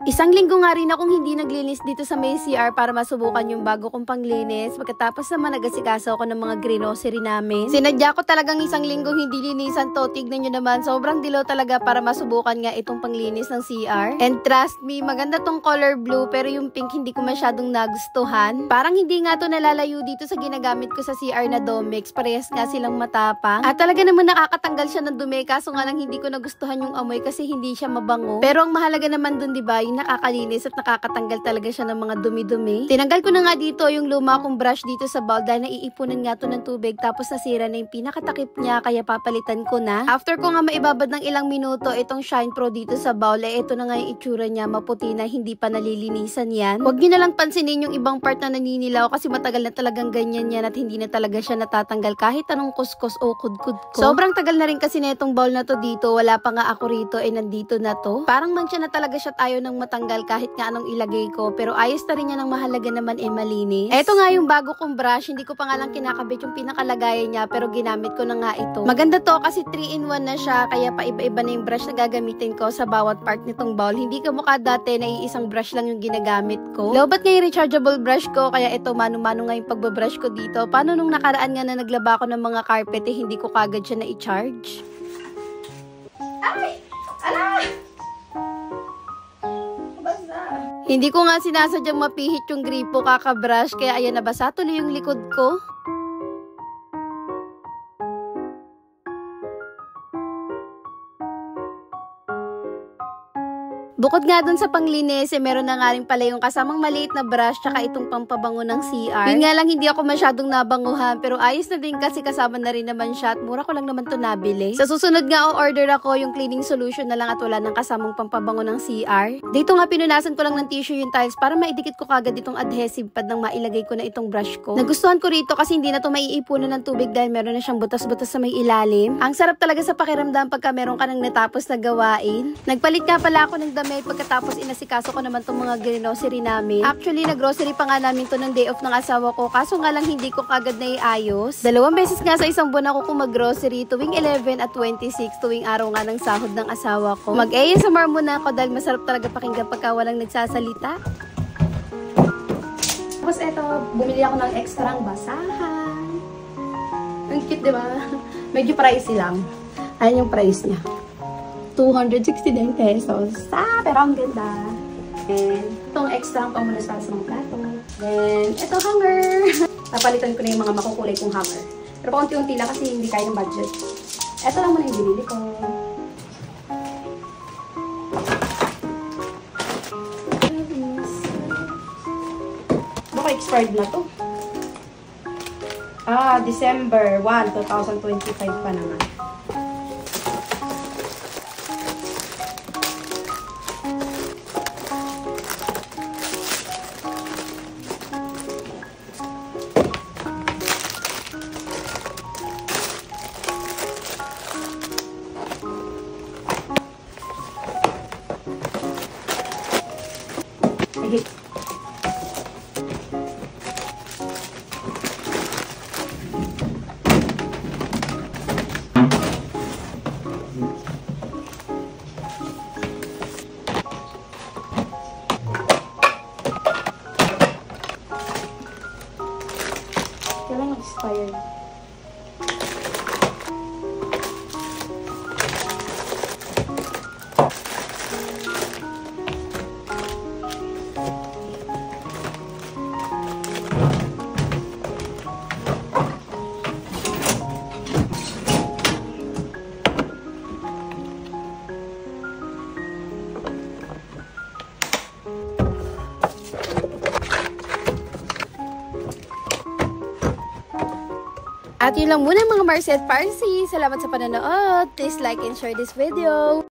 Isang linggo nga rin akong hindi naglinis dito sa may CR para masubukan yung bago kong panglinis. Pagkatapos naman nagasikaso ako ng mga grocery namin. Sinadya ko talagang isang linggo hindi linisan to. Tignan nyo naman, sobrang dilaw talaga para masubukan nga itong panglinis ng CR. And trust me, maganda tong color blue pero yung pink hindi ko masyadong nagustuhan. Parang hindi nga to nalalayo dito sa ginagamit ko sa CR na Domex. Parehas nga silang matapang. At talaga naman nakakatanggal siya ng dumi, kaso nga lang hindi ko nagustuhan yung amoy kasi hindi siya mabango. Pero ang mahalaga naman dun, diba, nakakalinis at nakakatanggal talaga siya ng mga dumi-dumi. Tinanggal ko na nga dito yung luma kong brush dito sa bowl dahil naiipunan nga to ng tubig tapos nasira na yung pinakatakip niya kaya papalitan ko na. After ko nga maibabad ng ilang minuto itong Shine Pro dito sa bowl, ito na nga yung itsura niya, maputi na, hindi pa nalilinisan yan. Huwag niyo na lang pansinin yung ibang part na naninilaw kasi matagal na talagang ganyan yan at hindi na talaga siya natatanggal kahit anong kuskus o kudkud ko. Sobrang tagal na rin kasi na itong bowl na to dito, wala pa nga ako rito, nandito na to. Parang mancha na talaga siya tayo ng matanggal kahit nga anong ilagay ko. Pero ayos na rin yan, ang mahalaga naman malinis. Eto nga yung bago kong brush. Hindi ko pa nga lang kinakabit yung pinakalagayan niya pero ginamit ko na nga ito. Maganda to kasi 3-in-1 na siya kaya paiba-iba na yung brush na gagamitin ko sa bawat part nitong bowl. Hindi ka mukha dati na iisang brush lang yung ginagamit ko. Lobat nga yung rechargeable brush ko kaya ito mano-mano nga yung pagbabrush ko dito. Paano nung nakaraan nga na naglaba ko ng mga carpet hindi ko kagad siya na-i-charge? Ay! Ala! Hindi ko nga sinasadyang mapihit yung gripo kakabrush kaya ayan, nabasa tuloy yung likod ko. Bukod nga dun sa panglinis, meron na nga rin pala yung kasamang maliit na brush tsaka itong pampabango ng CR. Yun nga lang, hindi ako masyadong nabanguhan pero ayos na din kasi kasama na rin naman siya at mura ko lang naman to nabili. Sa susunod nga o-order ako yung cleaning solution na lang at wala ng kasamang pampabango ng CR. Dito nga pinunasan ko lang ng tissue yung tiles para maidikit ko kagad itong adhesive pad nang mailagay ko na itong brush ko. Nagustuhan ko rito kasi hindi na to maiipunan ng tubig dahil meron na siyang butas-butas sa may ilalim. Ang sarap talaga sa pakiramdam pagka meron ka nang natapos na gawain. Nagpalit nga pala ako ng damit pagkatapos inasikaso ko naman itong mga grocery namin. Actually, nag-grocery pa nga namin to ng day off ng asawa ko. Kaso nga lang hindi ko kagad na iayos. 2 beses nga sa isang buwan ako kung mag-grocery, tuwing 11 at 26, tuwing araw nga ng sahod ng asawa ko. Mag-ASMR muna ako dahil masarap talaga pakinggan pagka walang nagsasalita. Tapos eto, bumili ako ng extrang basahan. Ang cute, diba? Medyo pricey lang. Ayan yung price niya. 269 pesos. Pero ang ganda. And itong extra ang pamunas para sa mga plato. Then, ito hanger. Napalitan ko na yung mga makukulay kong hanger. Pero paunti-unti lang kasi hindi kaya ng budget. Ito lang muna yung binili ko. Baka expired na to. December 1, 2025 pa naman. Kailan nag-expire? At yun lang muna mga Marcy at Parsi. Salamat sa panonood. Please like and share this video.